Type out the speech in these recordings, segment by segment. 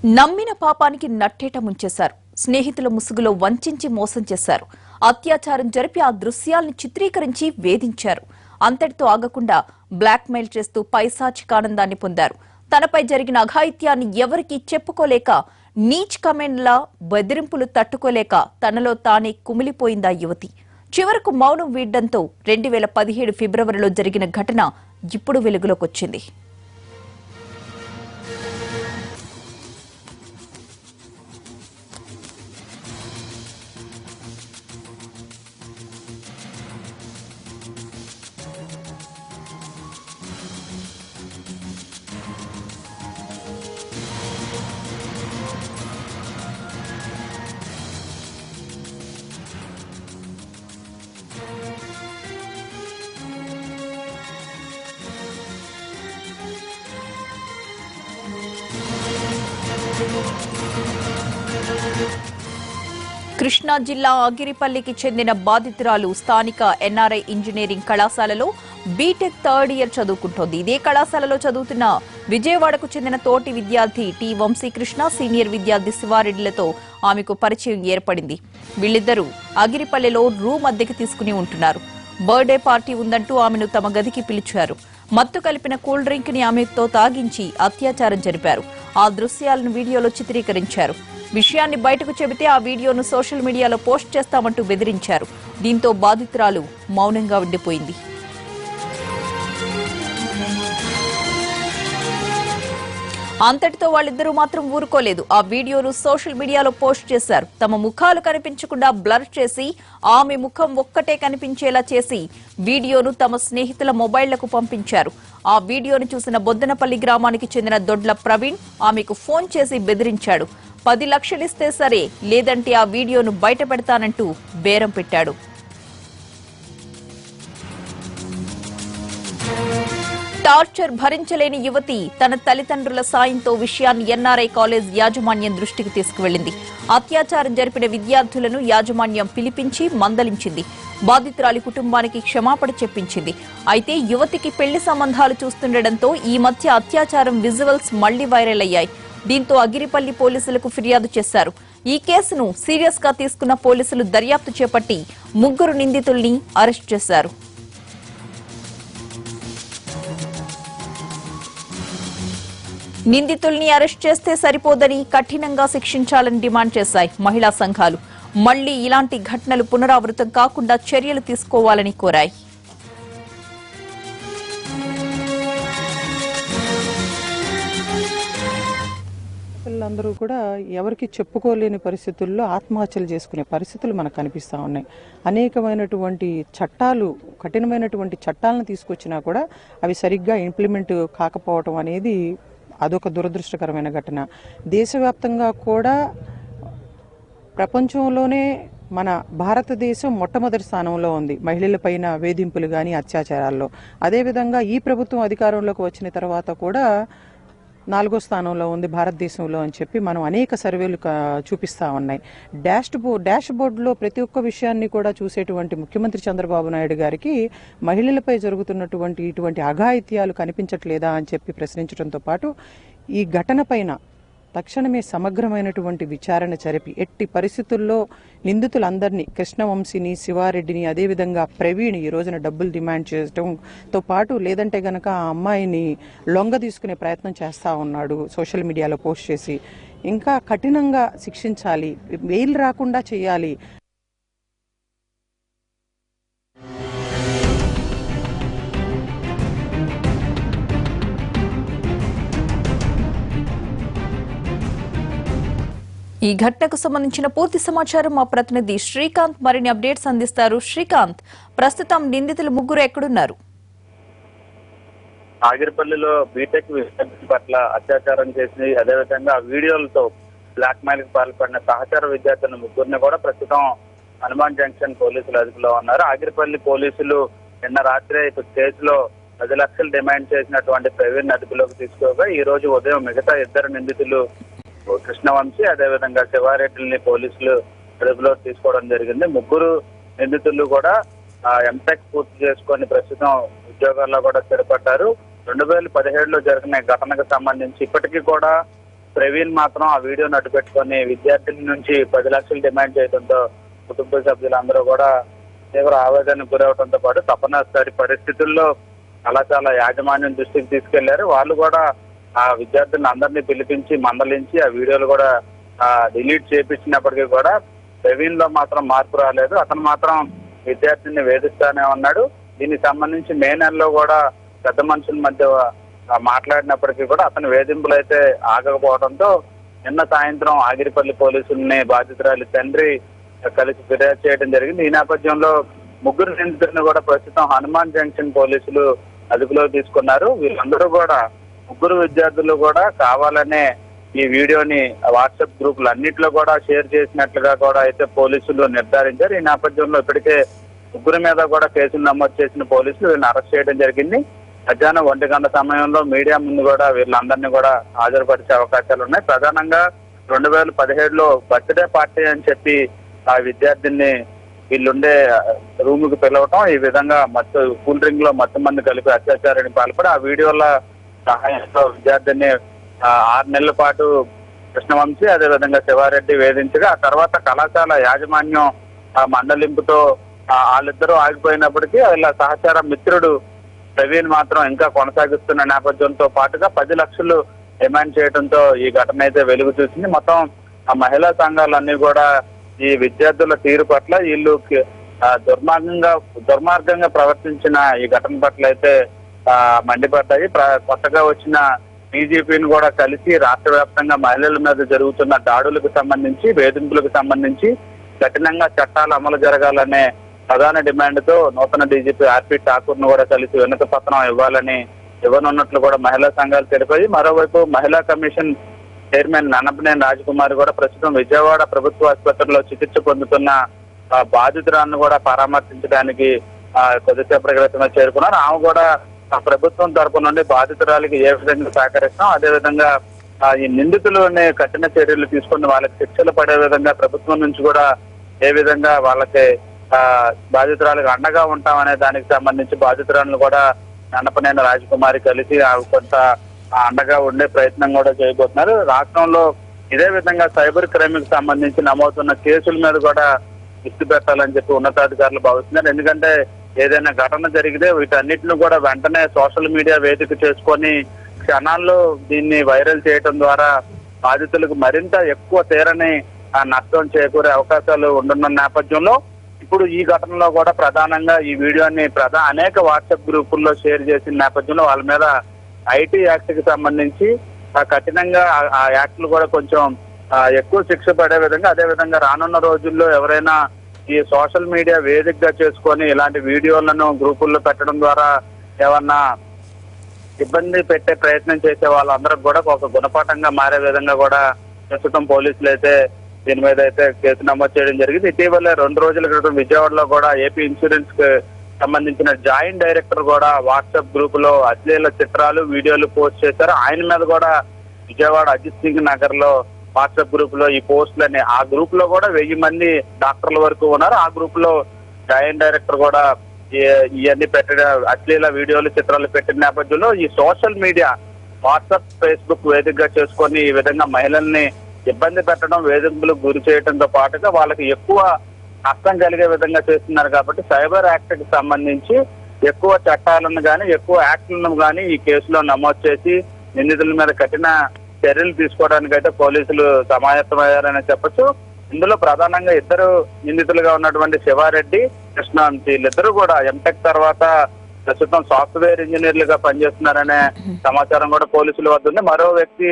నమ్మిన పాపానికి నట్టేట ముంచేశారు. స్నేహితుల ముసుగులో వంచించి మోసం చేశారు. అత్యాచారం జరిపి ఆ దృశ్యాలను చిత్రీకరించి వేధించారు. అంతటితో ఆగకుండా బ్లాక్మెయిల్ చేస్తూ పైశాచికానందాన్ని పొందారు. తనపై జరిగిన అఘాయిత్యాన్ని ఎవరికీ చెప్పుకోలేక నీచ్ కమెంట్ల బెదిరింపులు తట్టుకోలేక తనలో తానే కుమిలిపోయిందా యువతి. చివరకు మౌనం వీడ్డంతో 2017 ఫిబ్రవరిలో జరిగిన ఘటన ఇప్పుడు వెలుగులోకొచ్చింది. కృష్ణా జిల్లా అగిరిపల్లికి చెందిన బాధితురాలు స్థానిక ఎన్ఆర్ఐ ఇంజనీరింగ్ కళాశాలలో బీటెక్ థర్డ్ ఇయర్ చదువుకుంటోంది. ఇదే కళాశాలలో చదువుతున్న విజయవాడకు చెందిన తోటి విద్యార్థి టి వంశీకృష్ణ, సీనియర్ విద్యార్థి శివారెడ్డిలతో ఆమెకు పరిచయం ఏర్పడింది. వీళ్ళిద్దరూ అగిరిపల్లిలో రూమ్ అద్దెకి తీసుకుని ఉంటున్నారు. బర్త్డే పార్టీ ఉందంటూ ఆమెను తమ గదికి పిలిచారు. మత్తు కలిపిన కూల్ డ్రింక్ ని ఆమెతో తాగించి అత్యాచారం జరిపారు. ఆ దృశ్యాలను వీడియోలో చిత్రీకరించారు. విషయాన్ని బయటకు చెబితే ఆ వీడియోను సోషల్ మీడియాలో పోస్ట్ చేస్తామంటూ బెదిరించారు. దీంతో బాధితురాలు మౌనంగా ఉండిపోయింది. అంతటితో వాళ్ళిద్దరూ మాత్రం ఊరుకోలేదు. ఆ వీడియోను సోషల్ మీడియాలో పోస్ట్ చేశారు. తమ ముఖాలు కనిపించకుండా బ్లర్ చేసి ఆమె ముఖం ఒక్కటే కనిపించేలా చేసి వీడియోను తమ స్నేహితుల మొబైళ్లకు పంపించారు. ఆ వీడియోను చూసిన బొద్దనపల్లి గ్రామానికి చెందిన దొడ్ల ప్రవీణ్ ఆమెకు ఫోన్ చేసి బెదిరించాడు. 10 లక్షలిస్తే సరే, లేదంటే ఆ వీడియోను బయట పెడతానంటూ బేరం పెట్టాడు. టార్చర్ భరించలేని యువతి తన తల్లిదండ్రుల సాయంతో విషయాన్ని ఎన్ఆర్ఐ కాలేజ్ యాజమాన్యం దృష్టికి తీసుకువెళ్లింది. అత్యాచారం జరిపిన విద్యార్థులను యాజమాన్యం పిలిపించి మందలించింది. బాధితురాలి కుటుంబానికి క్షమాపణ చెప్పించింది. అయితే యువతికి పెళ్లి సంబంధాలు చూస్తుండటంతో ఈ మధ్య అత్యాచారం విజువల్స్ మళ్లీ వైరల్ అయ్యాయి. దీంతో అగిరిపల్లి పోలీసులకు ఫిర్యాదు చేశారు. ఈ కేసును సీరియస్ గా తీసుకున్న పోలీసులు దర్యాప్తు చేపట్టి 3 నిందితుల్ని అరెస్ట్ చేశారు. నిందితుల్ని అరెస్ట్ చేస్తే సరిపోదని కఠినంగా శిక్షించాలని డిమాండ్ చేశాయి మహిళా సంఘాలు. మళ్లీ ఇలాంటి ఘటనలు పునరావృతం కాకుండా చర్యలు తీసుకోవాలని కోరాయి. పిల్లలందరూ కూడా ఎవరికి చెప్పుకోలేని పరిస్థితుల్లో ఆత్మహత్యలు చేసుకునే పరిస్థితులు మనకు కనిపిస్తూ ఉన్నాయి. అనేకమైనటువంటి చట్టాలు, కఠినమైనటువంటి చట్టాలను తీసుకొచ్చినా కూడా అవి సరిగ్గా ఇంప్లిమెంట్ కాకపోవటం అనేది అదొక దురదృష్టకరమైన ఘటన. దేశవ్యాప్తంగా కూడా ప్రపంచంలోనే మన భారతదేశం మొట్టమొదటి స్థానంలో ఉంది మహిళలపైన వేధింపులు కానీ అత్యాచారాల్లో. అదేవిధంగా ఈ ప్రభుత్వం అధికారంలోకి వచ్చిన తర్వాత కూడా 4వ స్థానంలో ఉంది భారతదేశంలో అని చెప్పి మనం అనేక సర్వేలు చూపిస్తా ఉన్నాయి. డాష్ బోర్డులో ప్రతి ఒక్క విషయాన్ని కూడా చూసేటువంటి ముఖ్యమంత్రి చంద్రబాబు నాయుడు గారికి మహిళలపై జరుగుతున్నటువంటి ఇటువంటి అఘాయిత్యాలు కనిపించట్లేదా అని చెప్పి ప్రశ్నించడంతో పాటు ఈ ఘటన పైన తక్షణమే సమగ్రమైనటువంటి విచారణ జరిపి ఎట్టి పరిస్థితుల్లో నిందితులందరినీ కృష్ణవంశీని, శివారెడ్డిని, అదేవిధంగా ప్రవీణ్ ఈ రోజున డబ్బులు డిమాండ్ చేయడంతో పాటు లేదంటే గనక ఆ అమ్మాయిని లొంగ తీసుకునే ప్రయత్నం చేస్తా ఉన్నాడు సోషల్ మీడియాలో పోస్ట్ చేసి. ఇంకా కఠినంగా శిక్షించాలి, బెయిల్ రాకుండా చేయాలి. ఈ ఘటనకు సంబంధించిన పూర్తి సమాచారం మా ప్రతినిధి శ్రీకాంత్ మరిన్ని అప్డేట్స్ అందిస్తారు. శ్రీకాంత్, ప్రస్తుతం నిందితులు 3 ఎక్కడున్నారు? ఆగిరిపల్లిలో బీటెక్ విద్యార్థి పట్ల అత్యాచారం చేసి అదేవిధంగా వీడియోలతో బ్లాక్ మెయిల్ కి పాల్పడిన సహచర విద్యార్థులను 3 కూడా ప్రస్తుతం హనుమాన్ జంక్షన్ పోలీసులు అదుపులో ఉన్నారు. ఆగిరిపల్లి పోలీసులు నిన్న రాత్రి కేసులో 10 లక్షలు డిమాండ్ చేసినటువంటి ప్రవీణ్ అదుపులోకి తీసుకోగా ఈ రోజు ఉదయం మిగతా 2 నిందితులు కృష్ణవంశీ అదేవిధంగా శివారెడ్డిని పోలీసులు అదుపులో తీసుకోవడం జరిగింది. 3 నిందితులు కూడా ఎంటెక్ పూర్తి చేసుకొని ప్రస్తుతం ఉద్యోగాల్లో కూడా స్థిరపడ్డారు. 2017లో జరిగిన ఘటనకు సంబంధించి ఇప్పటికీ కూడా ప్రవీణ్ మాత్రం ఆ వీడియోని అడ్డు పెట్టుకొని విద్యార్థుల నుంచి 10 లక్షలు డిమాండ్ చేయడంతో కుటుంబ సభ్యులందరూ కూడా తీవ్ర ఆవేదనకు గురవడంతో పాటు తపనసరి పరిస్థితుల్లో కళాశాల యాజమాన్యం దృష్టికి తీసుకెళ్లారు. వాళ్ళు కూడా ఆ విద్యార్థులను అందరినీ పిలిపించి మందలించి ఆ వీడియోలు కూడా డిలీట్ చేపించినప్పటికీ కూడా ప్రవీణ్ లో మాత్రం మార్పు రాలేదు. అతను మాత్రం విద్యార్థిని వేధిస్తానే ఉన్నాడు. దీనికి సంబంధించి మే నెలలో కూడా పెద్ద మనుషుల మధ్య మాట్లాడినప్పటికీ కూడా అతని వేధింపులు అయితే ఆగకపోవడంతో నిన్న సాయంత్రం ఆగిరిపల్లి పోలీసుల్ని బాధితురాలి తండ్రి కలిసి ఫిర్యాదు చేయడం జరిగింది. ఈ నేపథ్యంలో ముగ్గురు నిందితులను కూడా ప్రస్తుతం హనుమాన్ జంక్షన్ పోలీసులు అదుపులో తీసుకున్నారు. వీళ్ళందరూ కూడా ముగ్గురు విద్యార్థులు కూడా కావాలనే ఈ వీడియోని వాట్సాప్ గ్రూపులు అన్నింటిలో కూడా షేర్ చేసినట్లుగా కూడా అయితే పోలీసులు నిర్ధారించారు. ఈ నేపథ్యంలో ఇప్పటికే ముగ్గురు మీద కూడా కేసులు నమోదు చేసిన పోలీసులు వీళ్ళని అరెస్ట్ చేయడం జరిగింది. మధ్యాహ్నం 1 గంట సమయంలో మీడియా ముందు కూడా వీళ్ళందరినీ కూడా హాజరుపరిచే అవకాశాలు ఉన్నాయి. ప్రధానంగా 2017లో బర్త్డే పార్టీ అని చెప్పి ఆ విద్యార్థిని వీళ్ళుండే రూమ్ కి పిలవటం, ఈ విధంగా కూల్ డ్రింక్ లో మత్తు మంది కలిపి అత్యాచారానికి పాల్పడి ఆ వీడియోల సహాయంతో విద్యార్థిని 6 నెలల పాటు కృష్ణవంశీ అదేవిధంగా శివారెడ్డి వేధించగా ఆ తర్వాత కళాశాల యాజమాన్యం మందలింపుతో వాళ్ళిద్దరూ ఆగిపోయినప్పటికీ వీళ్ళ సహచార మిత్రుడు ప్రవీణ్ మాత్రం ఇంకా కొనసాగిస్తున్న నేపథ్యంతో పాటుగా 10 లక్షలు డిమాండ్ చేయడంతో ఈ ఘటన అయితే వెలుగు చూసింది. మొత్తం ఆ మహిళా సంఘాలన్నీ కూడా ఈ విద్యార్థుల తీరు పట్ల వీళ్ళు దుర్మార్గంగా ప్రవర్తించిన ఈ ఘటన పట్ల అయితే మండిపడ్డాయి. కొత్తగా వచ్చిన బీజేపీని కూడా కలిసి రాష్ట్ర వ్యాప్తంగా మహిళల మీద జరుగుతున్న దాడులకు సంబంధించి వేధింపులకు సంబంధించి కఠినంగా చట్టాలు అమలు జరగాలనే ప్రధాన డిమాండ్ తో నూతన డీజీపీ ఆర్పి ఠాకూర్ ను కూడా కలిసి వినతి పత్రం ఇవ్వనున్నట్లు కూడా మహిళా సంఘాలు తెలిపాయి. మరోవైపు మహిళా కమిషన్ చైర్మన్ నన్నపనేని రాజకుమారి కూడా ప్రస్తుతం విజయవాడ ప్రభుత్వ ఆసుపత్రిలో చికిత్స పొందుతున్న బాధితురాలను కూడా పరామర్శించడానికి కొద్దిసేపటి క్రితమే చేరుకున్నారు. ఆమె కూడా ప్రభుత్వం తరపు నుండి బాధితురాలకి ఏ విధంగా సహకరిస్తాం, అదేవిధంగా ఈ నిందితులని కఠిన చర్యలు తీసుకుని వాళ్ళకి శిక్షలు పడే విధంగా ప్రభుత్వం నుంచి కూడా ఏ విధంగా వాళ్ళకి బాధితురాలకు అండగా ఉంటామనే దానికి సంబంధించి బాధితురాలను కూడా నన్నపనేని రాజకుమారి కలిసి కొంత అండగా ఉండే ప్రయత్నం కూడా చేయబోతున్నారు. రాష్ట్రంలో ఇదే విధంగా సైబర్ క్రైమ్ కి సంబంధించి నమోదున్న కేసుల మీద కూడా దృష్టి పెట్టాలని చెప్పి ఉన్నతాధికారులు భావిస్తున్నారు. ఎందుకంటే ఏదైనా ఘటన జరిగితే వీటన్నిటిని కూడా వెంటనే సోషల్ మీడియా వేదిక చేసుకొని క్షణాల్లో దీన్ని వైరల్ చేయడం ద్వారా బాధితులకు మరింత ఎక్కువ తీరని నష్టం చేకూరే అవకాశాలు ఉంటున్న నేపథ్యంలో ఇప్పుడు ఈ ఘటనలో కూడా ప్రధానంగా ఈ వీడియోని అనేక వాట్సాప్ గ్రూపుల్లో షేర్ చేసిన నేపథ్యంలో వాళ్ళ మీద ఐటీ యాక్ట్ కి సంబంధించి కఠినంగా ఆ యాక్ట్లు కూడా కొంచెం ఎక్కువ శిక్ష పడే విధంగా, అదే విధంగా రానున్న రోజుల్లో ఎవరైనా ఈ సోషల్ మీడియా వేదికగా చేసుకొని ఇలాంటి వీడియోలను గ్రూపుల్లో పెట్టడం ద్వారా ఏమన్నా ఇబ్బంది పెట్టే ప్రయత్నం చేసే వాళ్ళందరికి కూడా ఒక గుణపాఠంగా మారే విధంగా కూడా ప్రస్తుతం పోలీసులు అయితే దీని మీద అయితే కేసు నమోదు చేయడం జరిగింది. ఇటీవల 2 రోజుల క్రితం విజయవాడలో కూడా ఏపీ ఇన్సూరెన్స్ కి సంబంధించిన జాయింట్ డైరెక్టర్ కూడా వాట్సాప్ గ్రూప్ లో అశ్లీల చిత్రాలు వీడియోలు పోస్ట్ చేశారు. ఆయన మీద కూడా విజయవాడ అజిత్ సింగ్ నగర్ లో వాట్సాప్ గ్రూప్ లో ఈ పోస్టులని ఆ గ్రూప్ లో కూడా 1000 మంది డాక్టర్ల వరకు ఉన్నారు. ఆ గ్రూప్ లో జాయింట్ డైరెక్టర్ కూడా ఇవన్నీ పెట్టిన అశ్లీల వీడియోలు చిత్రాలు పెట్టిన నేపథ్యంలో ఈ సోషల్ మీడియా వాట్సాప్ ఫేస్బుక్ వేదికగా చేసుకొని ఈ విధంగా మహిళల్ని ఇబ్బంది పెట్టడం, వేధింపులకు గురి చేయడంతో పాటుగా వాళ్ళకి ఎక్కువ నష్టం కలిగే విధంగా చేస్తున్నారు. కాబట్టి సైబర్ యాక్ట్ కి సంబంధించి ఎక్కువ చట్టాలను కానీ ఎక్కువ యాక్ట్లను కానీ ఈ కేసులో నమోదు చేసి నిందితుల మీద కఠిన చర్యలు తీసుకోవడానికి అయితే పోలీసులు సమాయత్తమయ్యారని చెప్పొచ్చు. ఇందులో ప్రధానంగా 2 నిందితులుగా ఉన్నటువంటి శివారెడ్డి, కృష్ణవంశీ వీళ్ళిద్దరూ కూడా ఎంటెక్ తర్వాత ప్రస్తుతం సాఫ్ట్వేర్ ఇంజనీర్లుగా పనిచేస్తున్నారనే సమాచారం కూడా పోలీసుల వద్ద ఉంది. మరో వ్యక్తి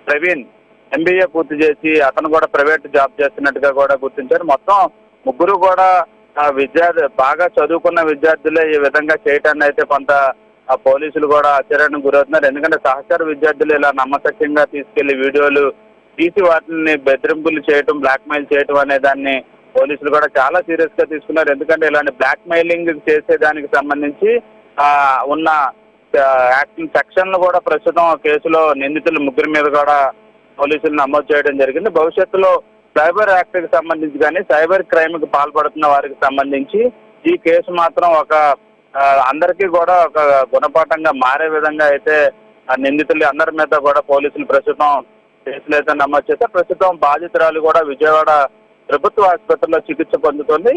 ప్రవీణ్ MBA పూర్తి చేసి అతను కూడా ప్రైవేట్ జాబ్ చేస్తున్నట్టుగా కూడా గుర్తించారు. మొత్తం ముగ్గురు కూడా బాగా చదువుకున్న విద్యార్థులే ఈ విధంగా చేయటాన్ని అయితే కొంత పోలీసులు కూడా ఆశ్చర్యానికి గురవుతున్నారు. ఎందుకంటే సహచర విద్యార్థులు ఇలా నమ్మశక్యంగా తీసుకెళ్లి వీడియోలు తీసి వాటిని బెదిరింపులు చేయటం, బ్లాక్ మెయిల్ చేయటం అనే దాన్ని పోలీసులు కూడా చాలా సీరియస్ గా తీసుకున్నారు. ఎందుకంటే ఇలాంటి బ్లాక్ మెయిలింగ్ చేసే దానికి సంబంధించి ఉన్న యాక్షన్ సెక్షన్లు కూడా ప్రస్తుతం కేసులో నిందితులు ముగ్గురు మీద కూడా పోలీసులు నమోదు చేయడం జరిగింది. భవిష్యత్తులో సైబర్ యాక్ట్ కి సంబంధించి కానీ సైబర్ క్రైమ్ కి పాల్పడుతున్న వారికి సంబంధించి ఈ కేసు మాత్రం అందరికీ కూడా ఒక గుణపాఠంగా మారే విధంగా అయితే నిందితులు అందరి మీద కూడా పోలీసులు ప్రస్తుతం కేసులు అయితే నమోదు చేస్తే ప్రస్తుతం బాధితురాలు కూడా విజయవాడ ప్రభుత్వ ఆసుపత్రిలో చికిత్స పొందుతుంది.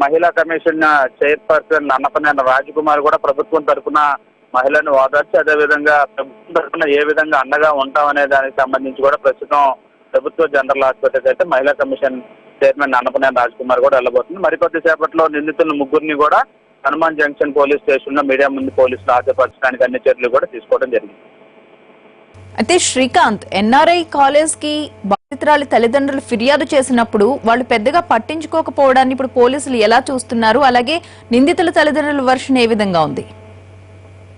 మహిళా కమిషన్ చైర్పర్సన్ అన్నపనేని రాజకుమార్ కూడా ప్రభుత్వం తరఫున మహిళను ఓదార్చి అదేవిధంగా ప్రభుత్వం తరఫున ఏ విధంగా అండగా ఉంటామనే దానికి సంబంధించి కూడా ప్రస్తుతం ప్రభుత్వ జనరల్ ఆసుపత్రికి అయితే మహిళా కమిషన్ చైర్మన్ అన్నపనేని రాజకుమార్ కూడా వెళ్ళబోతుంది. మరికొద్ది సేపట్లో నిందితుల ముగ్గురిని కూడా హనుమాన్ జంక్షన్ పోలీస్ స్టేషన్ లో మీడియా ముందు పోలీసులు హాజరుపరచడానికి అన్ని చర్యలు కూడా తీసుకోవడం జరిగింది. అయితే శ్రీకాంత్, ఎన్ఆర్ఐ కాలేజ్ కి బాధితురాలి తల్లిదండ్రులు ఫిర్యాదు చేసినప్పుడు వాళ్ళు పెద్దగా పట్టించుకోకపోవడాన్ని ఇప్పుడు పోలీసులు ఎలా చూస్తున్నారు? అలాగే నిందితుల తల్లిదండ్రుల వర్షన్ ఏ విధంగా ఉంది?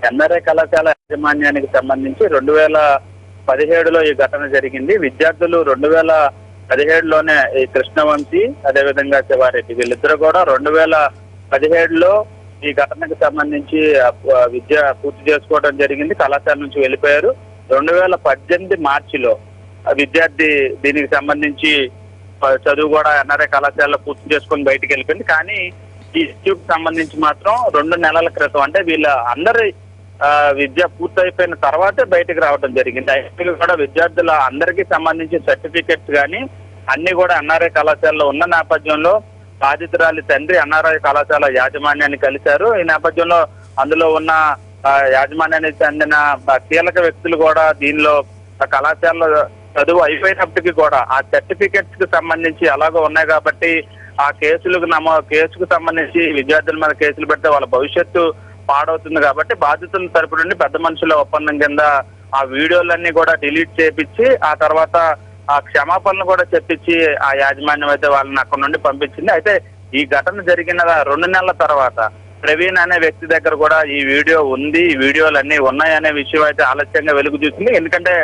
ఎన్ఆర్ఐ కళాశాల యాజమాన్యానికి సంబంధించి 2017లో ఈ ఘటన జరిగింది. విద్యార్థులు 2017లోనే ఈ కృష్ణవంశీ అదేవిధంగా శివారెడ్డి వీళ్ళిద్దరూ కూడా 2017లో ఈ ఘటనకు సంబంధించి విద్య పూర్తి చేసుకోవడం జరిగింది. కళాశాల నుంచి వెళ్ళిపోయారు. 2018 మార్చిలో విద్యార్థి దీనికి సంబంధించి చదువు కూడా ఎన్ఆర్ఐ కళాశాలలో పూర్తి చేసుకొని బయటకు వెళ్ళిపోయింది. కానీ ఈ ఇష్యూకి సంబంధించి మాత్రం 2 నెలల క్రితం అంటే వీళ్ళ అందరి విద్య పూర్తయిపోయిన తర్వాతే బయటకు రావడం జరిగింది. అయితే కూడా విద్యార్థుల అందరికీ సంబంధించి సర్టిఫికెట్స్ కానీ అన్ని కూడా ఎన్ఆర్ఐ కళాశాలలో ఉన్న నేపథ్యంలో బాధితురాలి తండ్రి ఎన్ఆర్ఐ కళాశాల యాజమాన్యాన్ని కలిశారు. ఈ నేపథ్యంలో అందులో ఉన్న యాజమాన్యానికి చెందిన కీలక వ్యక్తులు కూడా దీనిలో కళాశాలలో చదువు అయిపోయినప్పటికీ కూడా ఆ సర్టిఫికెట్స్ కి సంబంధించి అలాగో ఉన్నాయి కాబట్టి ఆ కేసుకు సంబంధించి విద్యార్థుల మీద కేసులు పెడితే వాళ్ళ భవిష్యత్తు పాడవుతుంది కాబట్టి బాధితుల తరపు నుండి పెద్ద మనుషుల ఒప్పందం కింద ఆ వీడియోలన్నీ కూడా డిలీట్ చేపించి ఆ తర్వాత ఆ క్షమాపణలు కూడా చెప్పించి ఆ యాజమాన్యం అయితే వాళ్ళని అక్కడ నుండి పంపించింది. అయితే ఈ ఘటన జరిగిన 2 నెలల తర్వాత ప్రవీణ్ అనే వ్యక్తి దగ్గర కూడా ఈ వీడియో ఉంది, ఈ వీడియోలు అన్ని ఉన్నాయనే విషయం అయితే ఆలస్యంగా వెలుగు చూసింది. ఎందుకంటే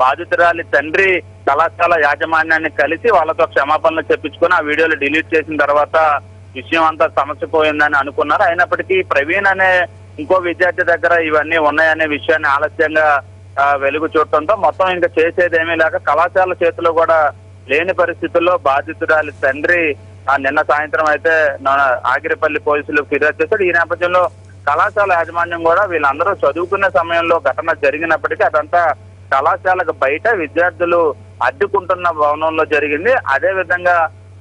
బాధితురాలి తండ్రి కళాశాల యాజమాన్యాన్ని కలిసి వాళ్ళతో క్షమాపణలు చెప్పించుకొని ఆ వీడియోలు డిలీట్ చేసిన తర్వాత విషయం అంతా సమస్య పోయిందని అనుకున్నారు. అయినప్పటికీ ప్రవీణ్ అనే ఇంకో విద్యార్థి దగ్గర ఇవన్నీ ఉన్నాయనే విషయాన్ని ఆలస్యంగా వెలుగు చూడటంతో మొత్తం ఇంకా చేసేది ఏమీ లేక కళాశాల చేతిలో కూడా లేని పరిస్థితుల్లో బాధితురాలి తండ్రి నిన్న సాయంత్రం అయితే ఆగిరిపల్లి పోలీసులు ఫిర్యాదు చేశాడు. ఈ నేపథ్యంలో కళాశాల యాజమాన్యం కూడా వీళ్ళందరూ చదువుకునే సమయంలో ఘటన జరిగినప్పటికీ అదంతా కళాశాలకు బయట విద్యార్థులు అడ్డుకుంటున్న భవనంలో జరిగింది. అదే విధంగా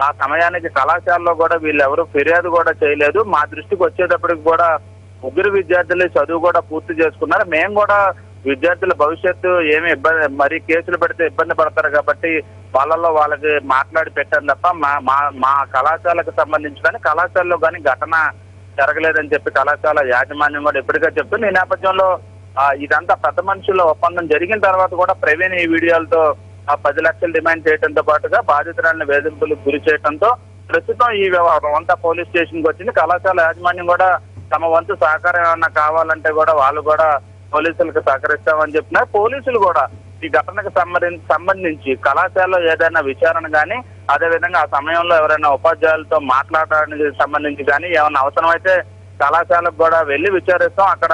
ఆ సమయానికి కళాశాలలో కూడా వీళ్ళెవరూ ఫిర్యాదు కూడా చేయలేదు. మా దృష్టికి వచ్చేటప్పటికి కూడా 3 విద్యార్థులు చదువు కూడా పూర్తి చేసుకున్నారు. మేము కూడా విద్యార్థుల భవిష్యత్తు ఏమి ఇబ్బంది, మరి కేసులు పెడితే ఇబ్బంది పడతారు కాబట్టి వాళ్ళకి మాట్లాడి పెట్టాను తప్ప మా కళాశాలకు సంబంధించి కానీ కళాశాలలో కానీ ఘటన జరగలేదని చెప్పి కళాశాల యాజమాన్యం కూడా ఎప్పటికే చెప్తుంది. ఈ నేపథ్యంలో ఇదంతా పెద్ద మనుషుల ఒప్పందం జరిగిన తర్వాత కూడా ప్రవీణ్ ఈ వీడియోలతో 10 లక్షలు డిమాండ్ చేయడంతో పాటుగా బాధితురాలను వేధింపులకు గురి చేయడంతో ప్రస్తుతం ఈ వ్యవహారం అంతా పోలీస్ స్టేషన్ కి వచ్చింది. కళాశాల యాజమాన్యం కూడా తమ వంతు సహకారం ఏమన్నా కావాలంటే కూడా వాళ్ళు కూడా పోలీసులకు సహకరిస్తామని చెప్తున్నారు. పోలీసులు కూడా ఈ ఘటనకు సంబంధించి కళాశాలలో ఏదైనా విచారణ కానీ అదేవిధంగా ఆ సమయంలో ఎవరైనా ఉపాధ్యాయులతో మాట్లాడడానికి సంబంధించి కానీ ఏమైనా అవసరమైతే కళాశాలకు కూడా వెళ్ళి విచారిస్తాం. అక్కడ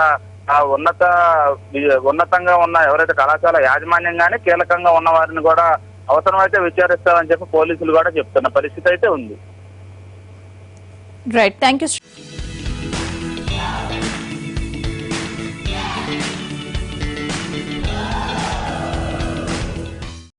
ఉన్నతంగా ఉన్న ఎవరైతే కళాశాల యాజమాన్యం కానీ కీలకంగా ఉన్న వారిని కూడా అవసరమైతే విచారిస్తామని చెప్పి పోలీసులు కూడా చెప్తున్న పరిస్థితి అయితే ఉంది. Right, thank you.